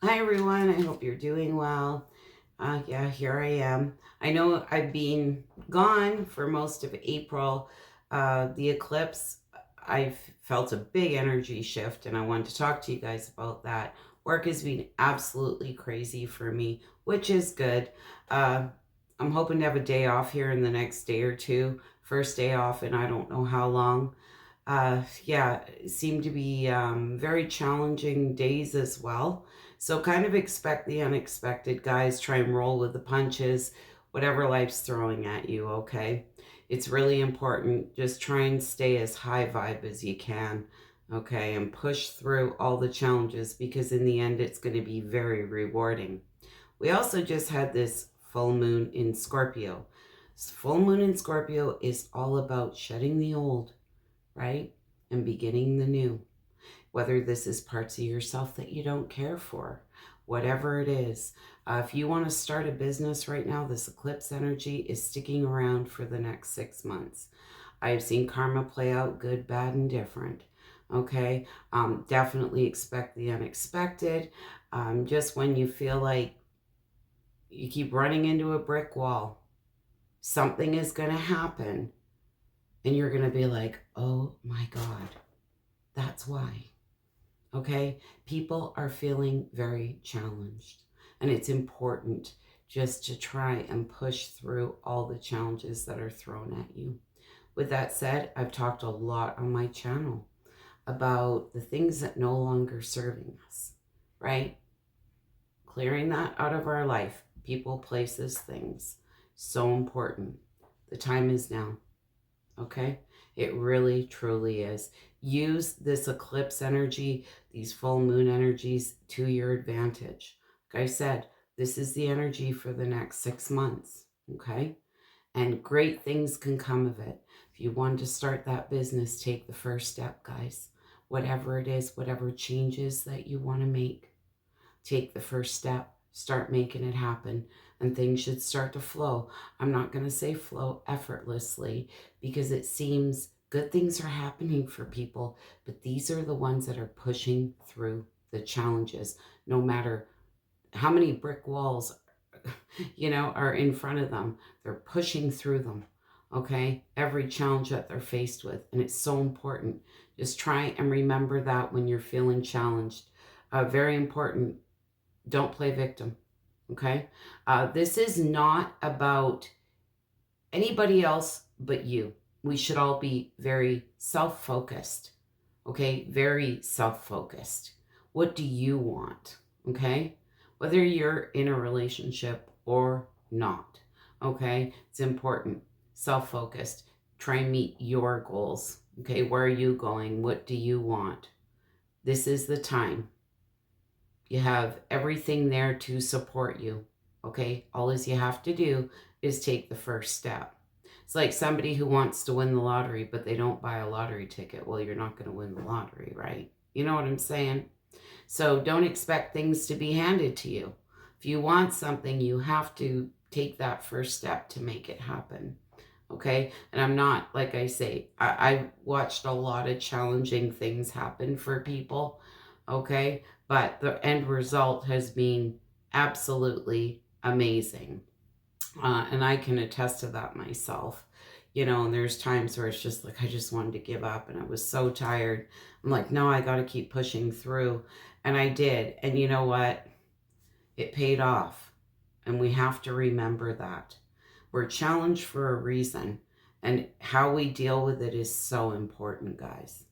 Hi everyone, I hope you're doing well. Yeah, here I am. I know I've been gone for most of April. The eclipse, I've felt a big energy shift and I wanted to talk to you guys about that. Work has been absolutely crazy for me, which is good. Uh, I'm hoping to have a day off here in the next day or two. First day off and I don't know how long. Yeah, it seemed to be very challenging days as well. So kind of expect the unexpected, guys. Try and roll with the punches, whatever life's throwing at you, okay? It's really important. Just try and stay as high vibe as you can, okay? And push through all the challenges because in the end, it's going to be very rewarding. We also just had this full moon in Scorpio. Full moon in Scorpio is all about shedding the old, right? And beginning the new. Whether this is parts of yourself that you don't care for, whatever it is. If you want to start a business right now, this eclipse energy is sticking around for the next 6 months. I've seen karma play out good, bad, and different. Okay, definitely expect the unexpected. Just when you feel like you keep running into a brick wall, something is going to happen, and you're going to be like, oh my God, that's why. Okay, people are feeling very challenged, and it's important just to try and push through all the challenges that are thrown at you. With that said, I've talked a lot on my channel about the things that no longer serving us, right? Clearing that out of our life, people, places, things. So important. The time is now. Okay? It really, truly is. Use this eclipse energy, these full moon energies to your advantage. Like I said, this is the energy for the next 6 months. Okay? And great things can come of it. If you want to start that business, take the first step, guys. Whatever it is, whatever changes that you want to make, take the first step, start making it happen, and things should start to flow. I'm not going to say flow effortlessly because it seems good things are happening for people, but these are the ones that are pushing through the challenges, no matter how many brick walls are in front of them. They're pushing through them. Okay, every challenge that they're faced with, and it's so important. Just try and remember that when you're feeling challenged. Very important. Don't play victim, okay? This is not about anybody else but you. We should all be very self-focused, okay? Very self-focused. What do you want, okay? Whether you're in a relationship or not, okay? It's important. Self-focused. Try and meet your goals, okay? Where are you going? What do you want? This is the time. You have everything there to support you. Okay, all is you have to do is take the first step. It's like somebody who wants to win the lottery, but they don't buy a lottery ticket. Well, you're not going to win the lottery, right? You know what I'm saying? So don't expect things to be handed to you. If you want something, you have to take that first step to make it happen. Okay, and I'm not, like I say, I watched a lot of challenging things happen for people. Okay, but the end result has been absolutely amazing. And I can attest to that myself. And there's times where it's just like I just wanted to give up and I was so tired. I'm like, no, I got to keep pushing through. And I did. And you know what? It paid off. And we have to remember that. We're challenged for a reason. And how we deal with it is so important, guys.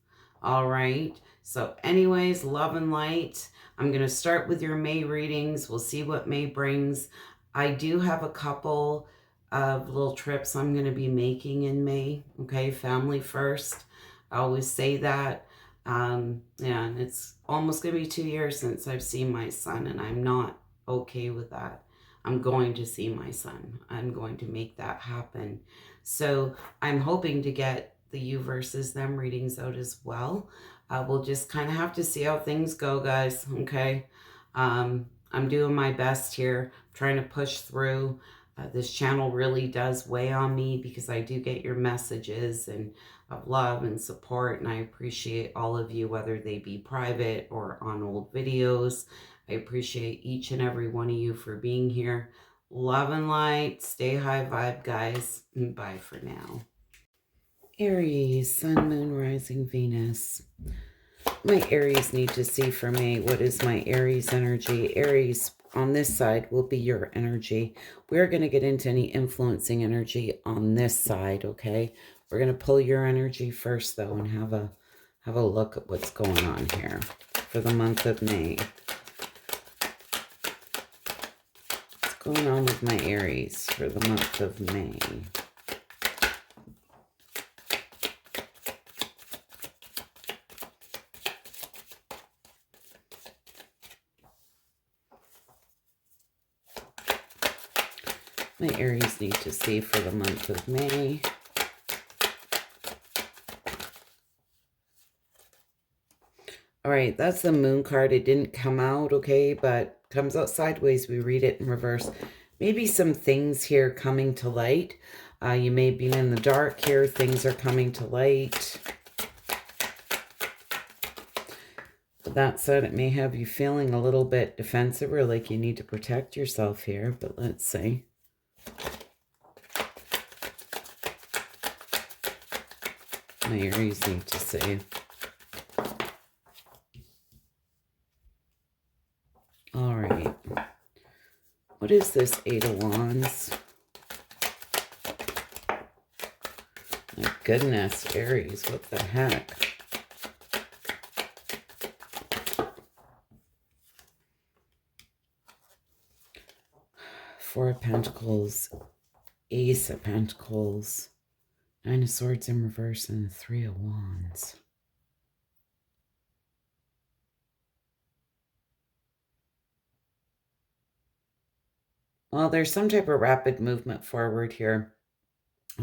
All right. So anyways, love and light. I'm going to start with your May readings. We'll see what May brings. I do have a couple of little trips I'm going to be making in May. Okay. Family first. I always say that. Yeah, and it's almost going to be 2 years since I've seen my son, and I'm not okay with that. I'm going to see my son. I'm going to make that happen. So I'm hoping to get the you versus them readings out as well. We'll just kind of have to see how things go, guys. Okay. I'm doing my best here, trying to push through. This channel really does weigh on me because I do get your messages and of love and support, and I appreciate all of you, whether they be private or on old videos. I appreciate each and every one of you for being here. Love and light. Stay high vibe, guys. Bye for now. Aries, Sun, Moon, Rising, Venus. My Aries need to see for me, what is my Aries energy? Aries on this side will be your energy. We're going to get into any influencing energy on this side, okay? We're going to pull your energy first, though, and have a look at what's going on here for the month of May. What's going on with my Aries for the month of May? My Aries need to see for the month of May. All right, that's the moon card. It didn't come out, okay, but comes out sideways. We read it in reverse. Maybe some things here coming to light. You may be in the dark here. Things are coming to light. But that said, it may have you feeling a little bit defensive or like you need to protect yourself here. But let's see. My Aries need to see. All right. What is this Eight of Wands? My goodness, Aries, what the heck? Four of Pentacles, Ace of Pentacles, Nine of Swords in reverse, and the Three of Wands. Well, there's some type of rapid movement forward here.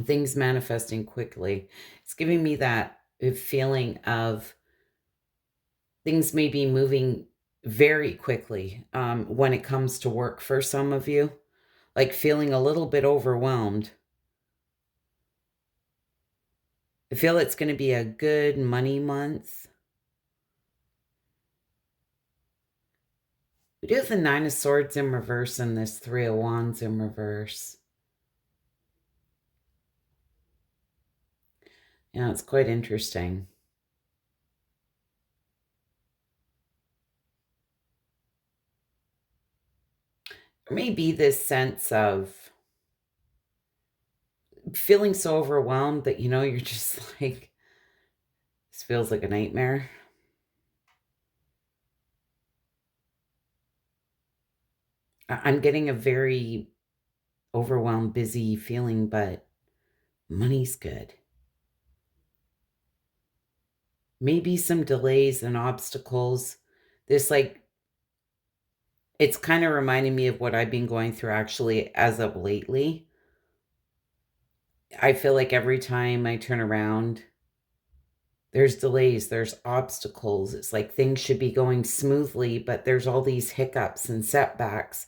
Things manifesting quickly. It's giving me that feeling of things may be moving very quickly when it comes to work for some of you. Like feeling a little bit overwhelmed. I feel it's going to be a good money month. We do have the Nine of Swords in reverse and this Three of Wands in reverse. Yeah, it's quite interesting. There may be this sense of feeling so overwhelmed that, you know, you're just like, this feels like a nightmare. I'm getting a very overwhelmed, busy feeling, but money's good. Maybe some delays and obstacles. This, like, it's kind of reminding me of what I've been going through actually as of lately. I feel like every time I turn around, there's delays, there's obstacles. It's like things should be going smoothly, but there's all these hiccups and setbacks,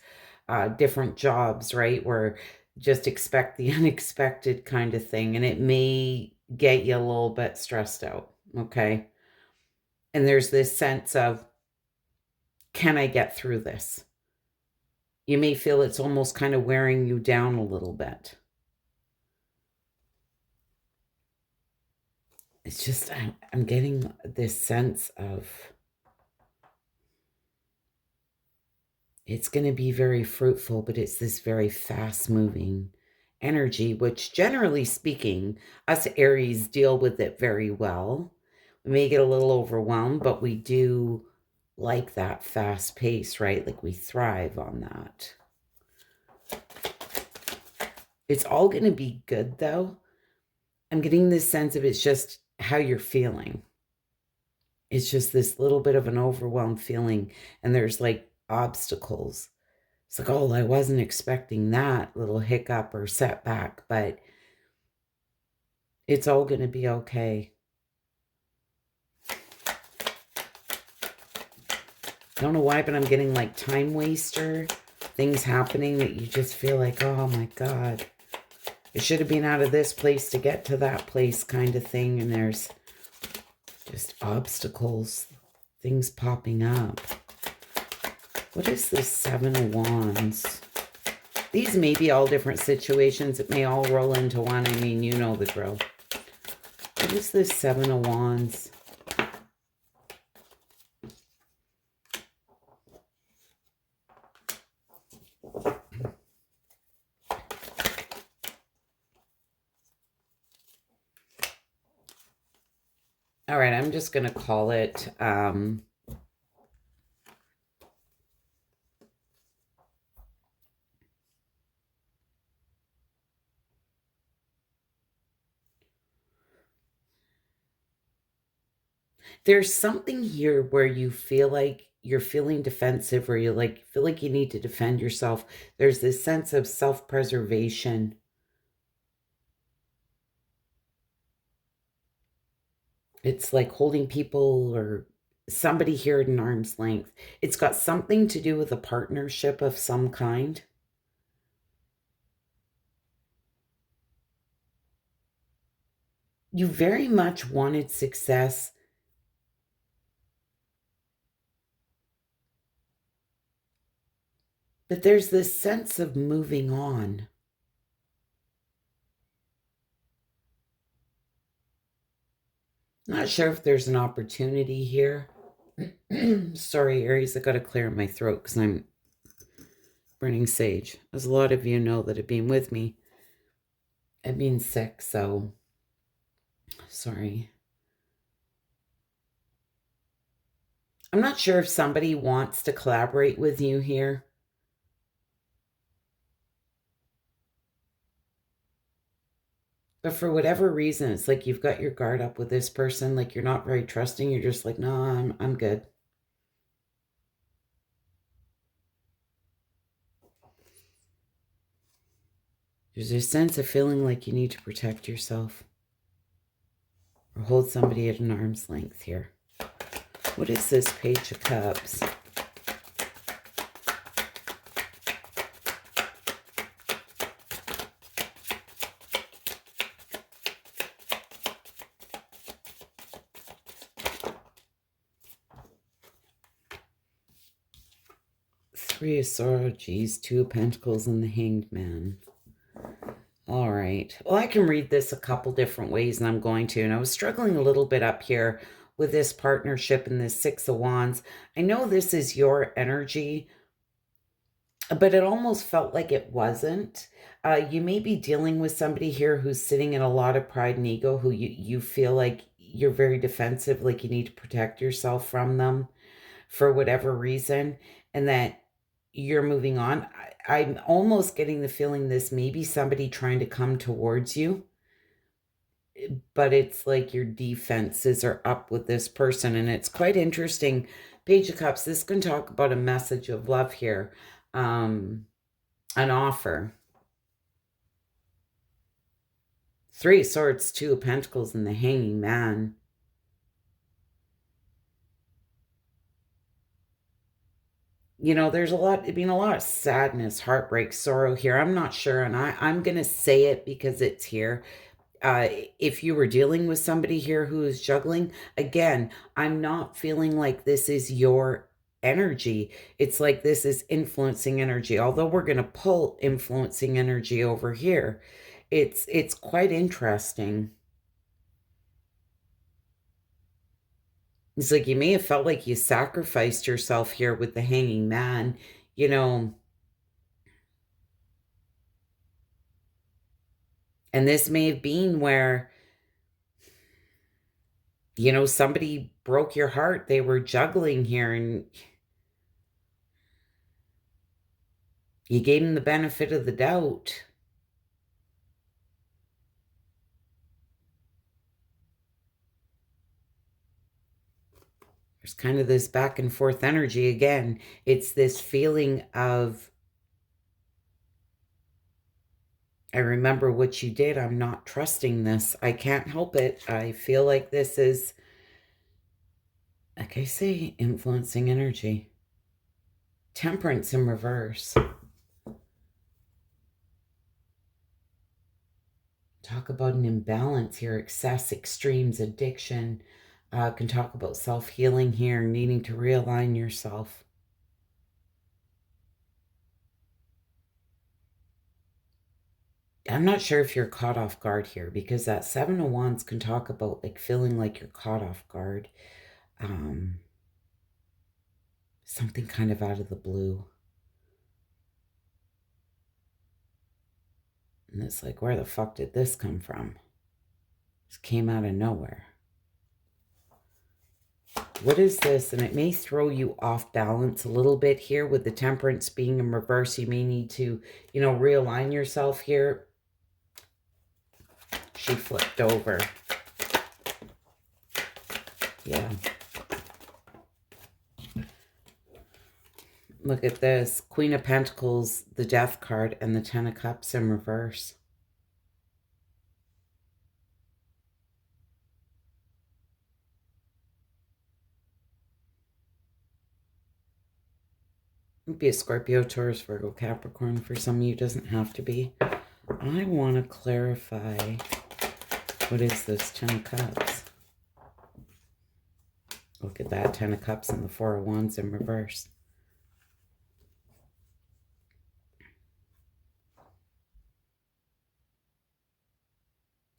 different jobs, right? Where just expect the unexpected kind of thing. And it may get you a little bit stressed out, okay? And there's this sense of, can I get through this? You may feel it's almost kind of wearing you down a little bit. It's just, I'm getting this sense of it's going to be very fruitful, but it's this very fast-moving energy, which generally speaking, us Aries deal with it very well. We may get a little overwhelmed, but we do like that fast pace, right? Like we thrive on that. It's all going to be good, though. I'm getting this sense of it's just how you're feeling. It's just this little bit of an overwhelmed feeling, and there's like obstacles. It's like, oh, I wasn't expecting that little hiccup or setback, but it's all going to be okay. I don't know why, but I'm getting like time waster, things happening that you just feel like, oh my God, I should have been out of this place to get to that place kind of thing. And there's just obstacles, things popping up. What is this Seven of Wands? These may be all different situations. It may all roll into one. I mean, you know the drill. What is this Seven of Wands? All right, I'm just going to call it... there's something here where you feel like you're feeling defensive, or you feel like you need to defend yourself. There's this sense of self-preservation. It's like holding people or somebody here at an arm's length. It's got something to do with a partnership of some kind. You very much wanted success. But there's this sense of moving on. Not sure if there's an opportunity here. Sorry, Aries, I got to clear my throat because I'm burning sage. As a lot of you know that have been with me, I've been sick, so sorry. I'm not sure if somebody wants to collaborate with you here. But for whatever reason, it's like you've got your guard up with this person. Like you're not very trusting. You're just like, no, I'm good. There's a sense of feeling like you need to protect yourself or hold somebody at an arm's length here. What is this Page of Cups? Three of Swords, geez, Two of Pentacles, and the Hanged Man. All right. Well, I can read this a couple different ways, and I'm going to. And I was struggling a little bit up here with this partnership and this Six of Wands. I know this is your energy, but it almost felt like it wasn't. You may be dealing with somebody here who's sitting in a lot of pride and ego, who you feel like you're very defensive, like you need to protect yourself from them for whatever reason, and that you're moving on. I'm almost getting the feeling this may be somebody trying to come towards you, but it's like your defenses are up with this person, and it's quite interesting. Page of Cups, this can talk about a message of love here, an offer. Three of Swords, Two of Pentacles, and the Hanging Man. You know, there's been a lot of sadness, heartbreak, sorrow here. I'm not sure, and I'm going to say it because it's here. If you were dealing with somebody here who is juggling, again, I'm not feeling like this is your energy. It's like this is influencing energy. Although we're going to pull influencing energy over here. It's quite interesting. It's like you may have felt like you sacrificed yourself here with the Hanging Man, you know. And this may have been where, you know, somebody broke your heart. They were juggling here and you gave them the benefit of the doubt. There's kind of this back and forth energy again. It's this feeling of, I remember what you did. I'm not trusting this. I can't help it. I feel like this is, like I say, influencing energy. Temperance in reverse. Talk about an imbalance here. Excess, extremes, addiction. Can talk about self-healing here, needing to realign yourself. I'm not sure if you're caught off guard here, because that Seven of Wands can talk about like feeling like you're caught off guard. Something kind of out of the blue. And it's like, where the fuck did this come from? This came out of nowhere. What is this? And it may throw you off balance a little bit here with the Temperance being in reverse. You may need to, realign yourself here. She flipped over. Yeah. Look at this. Queen of Pentacles, the Death card, and the Ten of Cups in reverse. It'd be a Scorpio, Taurus, Virgo, Capricorn. For some of you, it doesn't have to be. I want to clarify, what is this Ten of Cups? Look at that, Ten of Cups and the Four of Wands in reverse.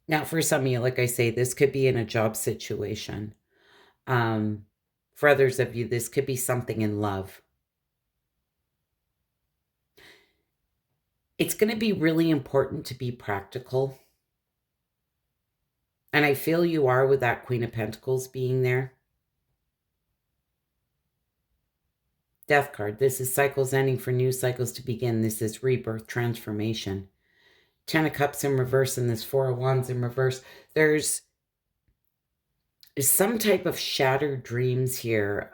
Now, for some of you, like I say, this could be in a job situation. For others of you, this could be something in love. It's going to be really important to be practical. And I feel you are with that Queen of Pentacles being there. Death card. This is cycles ending for new cycles to begin. This is rebirth, transformation. Ten of Cups in reverse and this Four of Wands in reverse. There's some type of shattered dreams here.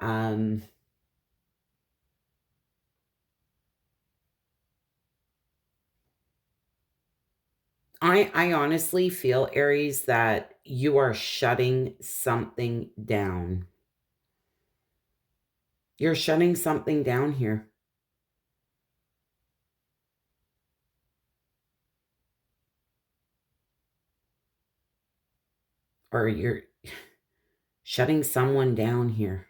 I honestly feel, Aries, that you are shutting something down. You're shutting something down here. Or you're shutting someone down here.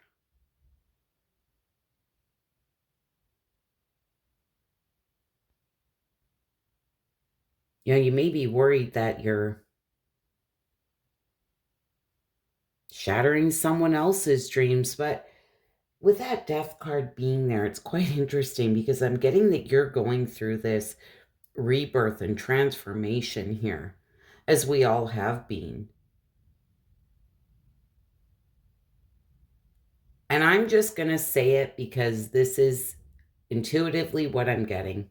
You may be worried that you're shattering someone else's dreams, but with that Death card being there, it's quite interesting because I'm getting that you're going through this rebirth and transformation here, as we all have been. And I'm just going to say it because this is intuitively what I'm getting.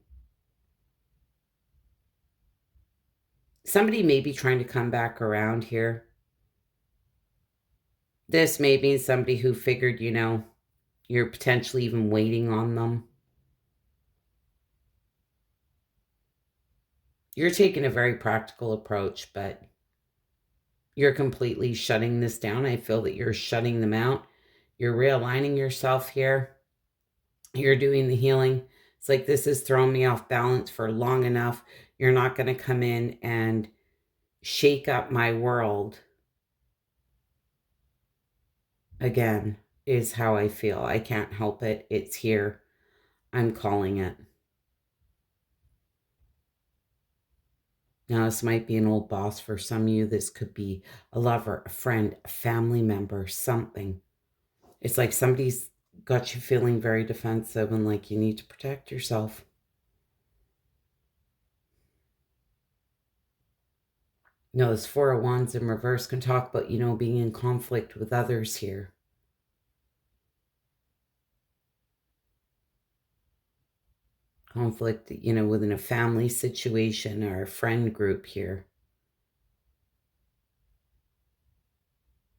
Somebody may be trying to come back around here. This may be somebody who figured, you're potentially even waiting on them. You're taking a very practical approach, but you're completely shutting this down. I feel that you're shutting them out. You're realigning yourself here. You're doing the healing. It's like, this has thrown me off balance for long enough. You're not going to come in and shake up my world again, is how I feel. I can't help it. It's here. I'm calling it. Now, this might be an old boss for some of you. This could be a lover, a friend, a family member, something. It's like somebody's got you feeling very defensive and like you need to protect yourself. This Four of Wands in reverse can talk about, being in conflict with others here. Conflict, within a family situation or a friend group here.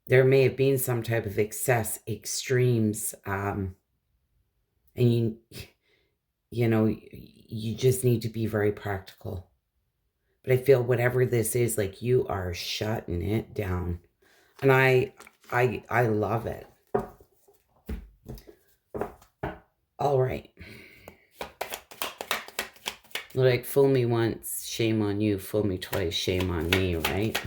There may have been some type of excess, extremes, and you just need to be very practical. But I feel whatever this is, like, you are shutting it down. And I love it. All right. Like, fool me once, shame on you. Fool me twice, shame on me, right?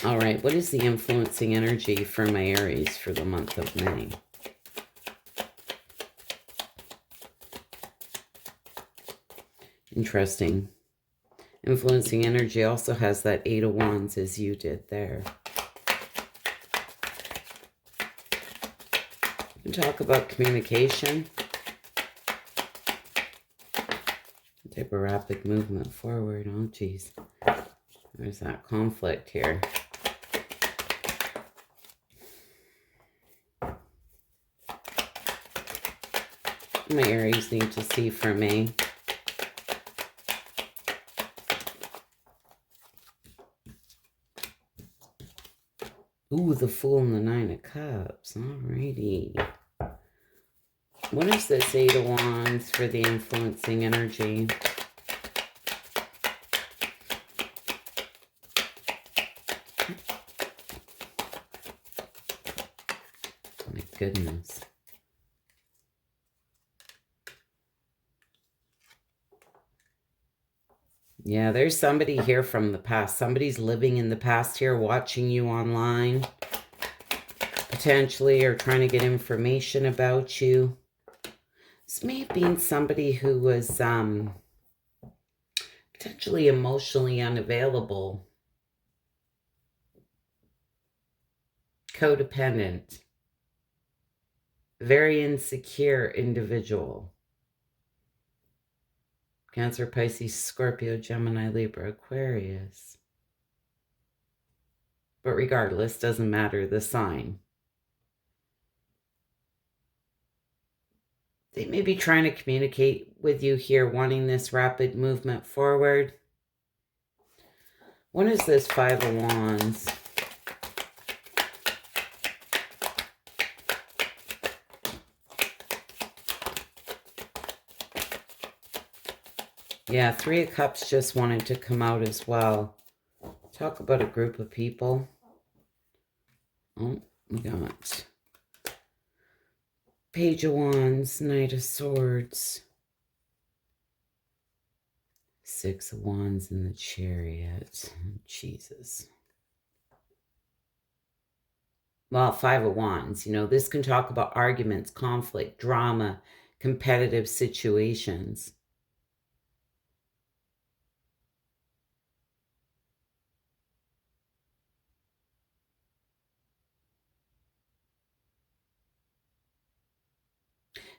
All right, what is the influencing energy for my Aries for the month of May? Interesting. Influencing energy also has that 8 of Wands as you did there. We can talk about communication. Type of rapid movement forward. Oh, geez. There's that conflict here. My Aries need to see for me. Ooh, the Fool and the 9 of Cups. Alrighty. What is this 8 of Wands for the influencing energy? My goodness. Yeah, there's somebody here from the past. Somebody's living in the past here, watching you online, potentially, or trying to get information about you. This may have been somebody who was potentially emotionally unavailable, codependent, very insecure individual. Cancer, Pisces, Scorpio, Gemini, Libra, Aquarius. But regardless, doesn't matter the sign. They may be trying to communicate with you here, wanting this rapid movement forward. What is this 5 of Wands? Yeah, 3 of Cups just wanted to come out as well. Talk about a group of people. Oh, we got Page of Wands, Knight of Swords, 6 of Wands in the Chariot. Jesus. Well, 5 of Wands, you know, this can talk about arguments, conflict, drama, competitive situations.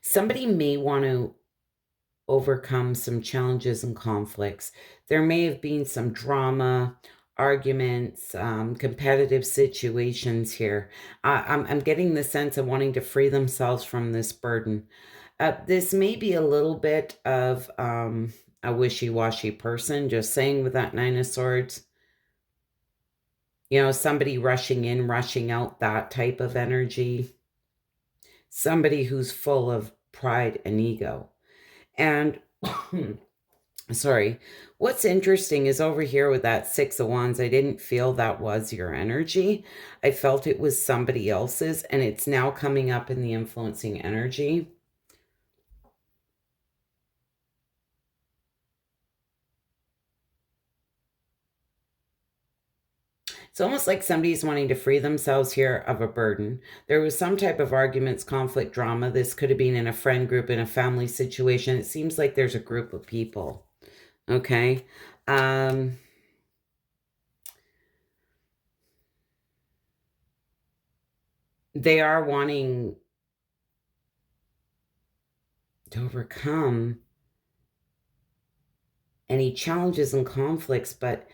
Somebody may want to overcome some challenges and conflicts. There may have been some drama, arguments, competitive situations here. I'm getting the sense of wanting to free themselves from this burden. This may be a little bit of a wishy-washy person, just saying with that 9 of Swords. You know, somebody rushing in, rushing out, that type of energy. Somebody who's full of pride and ego. And, sorry, what's interesting is over here with that 6 of Wands, I didn't feel that was your energy. I felt it was somebody else's, and it's now coming up in the influencing energy. It's almost like somebody's wanting to free themselves here of a burden. There was some type of arguments, conflict, drama. This could have been in a friend group, in a family situation. It seems like there's a group of people. Okay. They are wanting to overcome any challenges and conflicts, but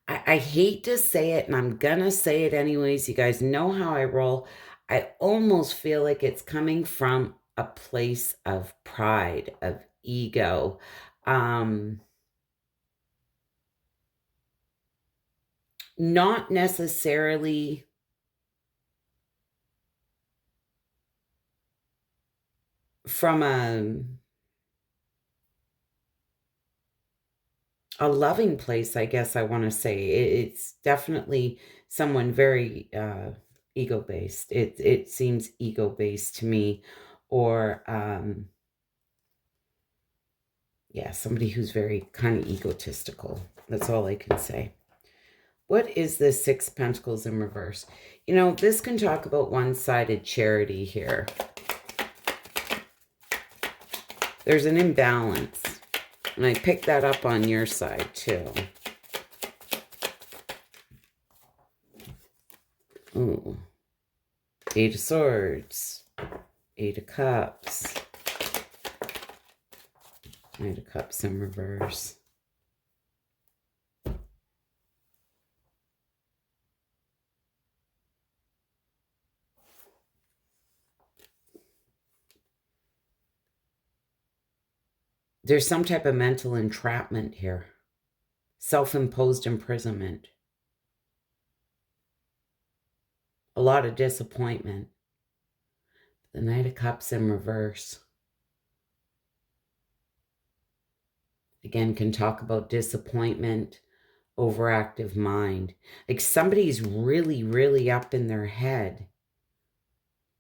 I hate to say it, and I'm gonna say it anyways. You guys know how I roll. I almost feel like it's coming from a place of pride, of ego. Not necessarily from a loving place, I guess I want to say. It's definitely someone very ego-based. It seems ego-based to me, or yeah, somebody who's very kind of egotistical. That's all I can say. What is this 6 Pentacles in reverse? You know, this can talk about one-sided charity here. There's an imbalance. And I picked that up on your side too. Ooh. Eight of Swords. Eight of Cups. Knight of Cups in reverse. There's some type of mental entrapment here. Self-imposed imprisonment. A lot of disappointment. The Knight of Cups in reverse. Again, can talk about disappointment, overactive mind. Like somebody's really, really up in their head.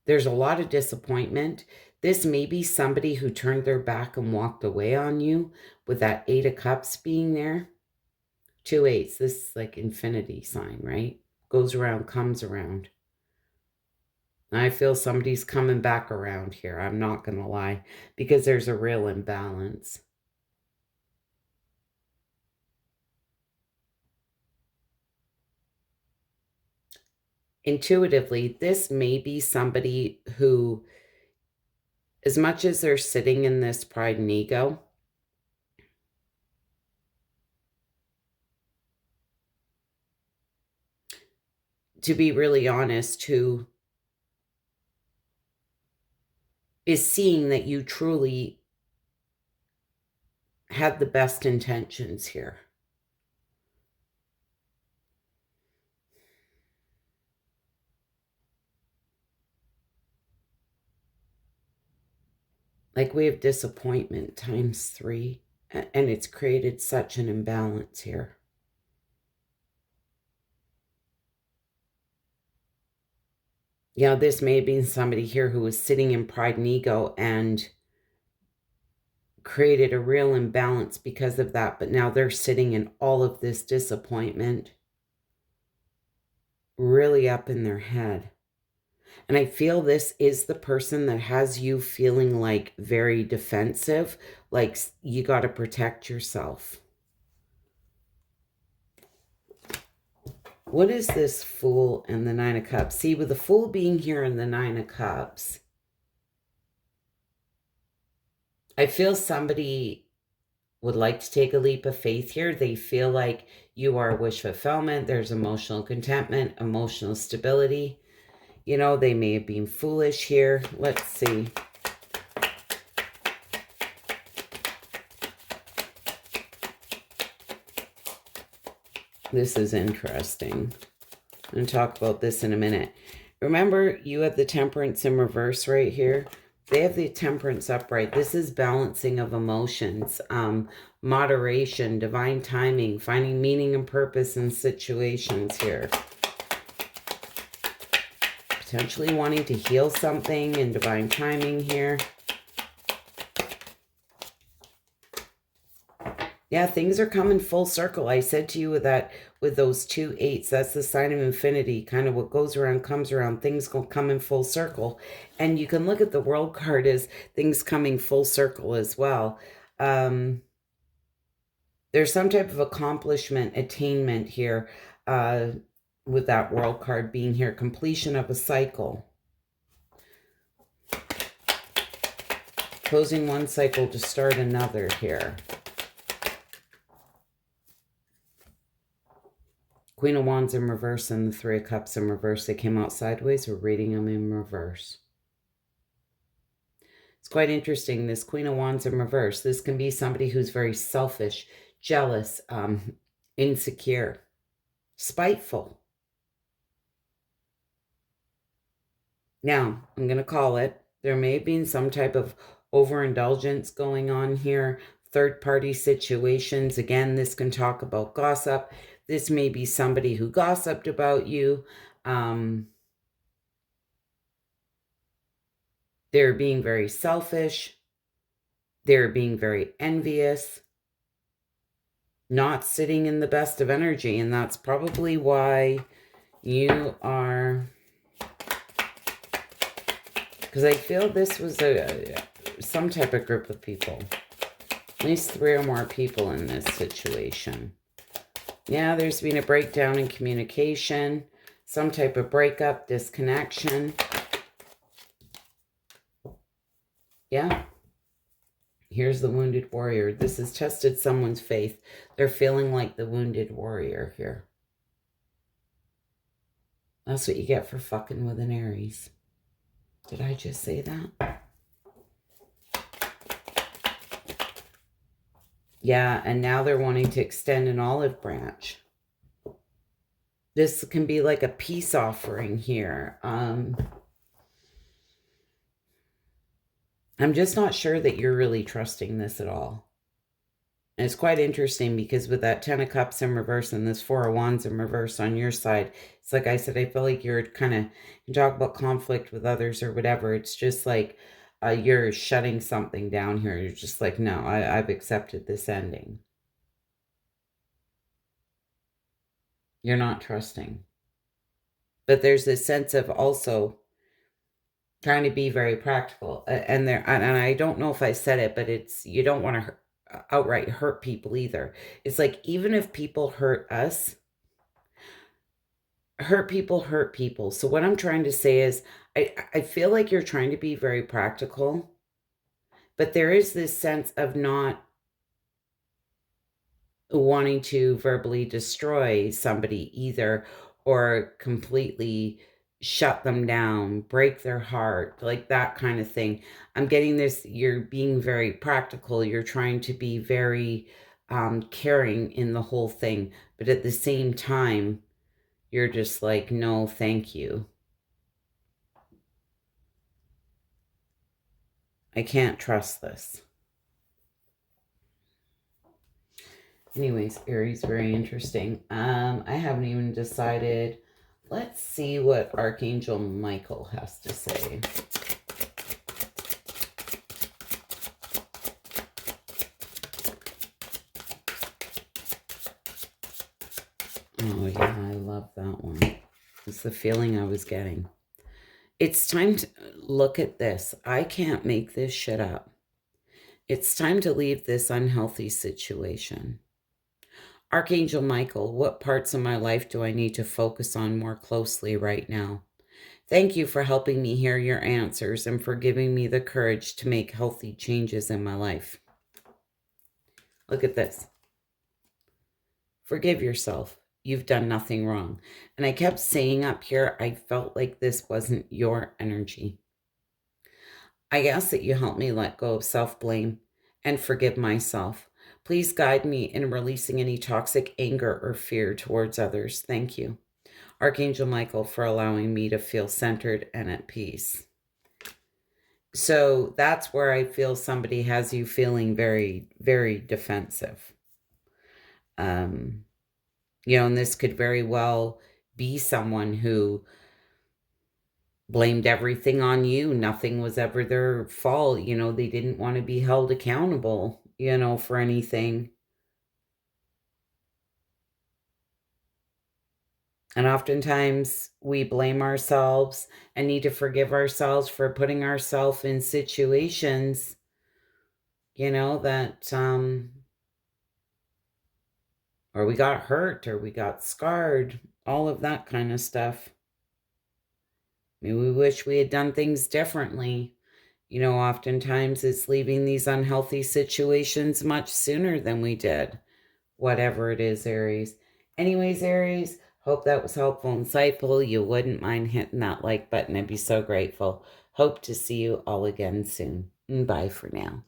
There's a lot of disappointment. This may be somebody who turned their back and walked away on you with that Eight of Cups being there. 2 8s. This is like infinity sign, right? Goes around, comes around. I feel somebody's coming back around here. I'm not going to lie, because there's a real imbalance. Intuitively, this may be somebody who, as much as they're sitting in this pride and ego, to be really honest, who is seeing that you truly had the best intentions here. Like we have disappointment times 3, and it's created such an imbalance here. Yeah, this may have been somebody here who was sitting in pride and ego and created a real imbalance because of that, but now they're sitting in all of this disappointment, really up in their head. And I feel this is the person that has you feeling like very defensive, like you got to protect yourself. What is this Fool and the Nine of Cups? See, with the Fool being here and the Nine of Cups, I feel somebody would like to take a leap of faith here. They feel like you are wish fulfillment. There's emotional contentment, emotional stability. You know, they may have been foolish here. Let's see. This is interesting. I'm going to talk about this in a minute. Remember, you have the Temperance in reverse right here. They have the Temperance upright. This is balancing of emotions, moderation, divine timing, finding meaning and purpose in situations here. Potentially wanting to heal something in divine timing here. Yeah, things are coming full circle. I said to you with those 2 8s, that's the sign of infinity. Kind of what goes around comes around. Things will come in full circle. And you can look at the World card as things coming full circle as well. There's some type of accomplishment, attainment here with that World card being here. Completion of a cycle. Closing one cycle to start another here. Queen of Wands in reverse and the Three of Cups in reverse. They came out sideways. We're reading them in reverse. It's quite interesting, this Queen of Wands in reverse. This can be somebody who's very selfish, jealous, insecure, spiteful. Now, I'm going to call it. There may have been some type of overindulgence going on here. Third-party situations. Again, this can talk about gossip. This may be somebody who gossiped about you. They're being very selfish. They're being very envious. Not sitting in the best of energy. And that's probably why you are... Because I feel this was some type of group of people. At least 3 or more people in this situation. Yeah, there's been a breakdown in communication, some type of breakup, disconnection. Yeah. Here's the wounded warrior. This has tested someone's faith. They're feeling like the wounded warrior here. That's what you get for fucking with an Aries. Did I just say that? Yeah, and now they're wanting to extend an olive branch. This can be like a peace offering here. I'm just not sure that you're really trusting this at all. And it's quite interesting because with that 10 of Cups in reverse and this 4 of Wands in reverse on your side, it's like I said, I feel like you're kind of, you talk about conflict with others or whatever. It's just like you're shutting something down here. You're just like, no, I've accepted this ending. You're not trusting. But there's this sense of also trying to be very practical. And I don't know if I said it, but it's, you don't want to outright hurt people either. It's like, even if people hurt us, hurt people. So what I'm trying to say is, I feel like you're trying to be very practical, but there is this sense of not wanting to verbally destroy somebody either, or completely shut them down, break their heart, like that kind of thing. I'm getting this, you're being very practical. You're trying to be very caring in the whole thing. But at the same time, you're just like, no, thank you. I can't trust this. Anyways, Aries, very interesting. I haven't even decided. Let's see what Archangel Michael has to say. Oh, yeah, I love that one. It's the feeling I was getting. It's time to look at this. I can't make this shit up. It's time to leave this unhealthy situation. Archangel Michael, what parts of my life do I need to focus on more closely right now? Thank you for helping me hear your answers and for giving me the courage to make healthy changes in my life. Look at this. Forgive yourself. You've done nothing wrong. And I kept saying up here, I felt like this wasn't your energy. I ask that you help me let go of self-blame and forgive myself. Please guide me in releasing any toxic anger or fear towards others. Thank you, Archangel Michael, for allowing me to feel centered and at peace. So that's where I feel somebody has you feeling very, very defensive. You know, and this could very well be someone who blamed everything on you. Nothing was ever their fault. You know, they didn't want to be held accountable, you know, for anything. And oftentimes we blame ourselves and need to forgive ourselves for putting ourselves in situations, you know, that, or we got hurt or we got scarred, all of that kind of stuff. Maybe we wish we had done things differently. You know, oftentimes it's leaving these unhealthy situations much sooner than we did. Whatever it is, Aries. Anyways, Aries, hope that was helpful, insightful. You wouldn't mind hitting that like button. I'd be so grateful. Hope to see you all again soon. Bye for now.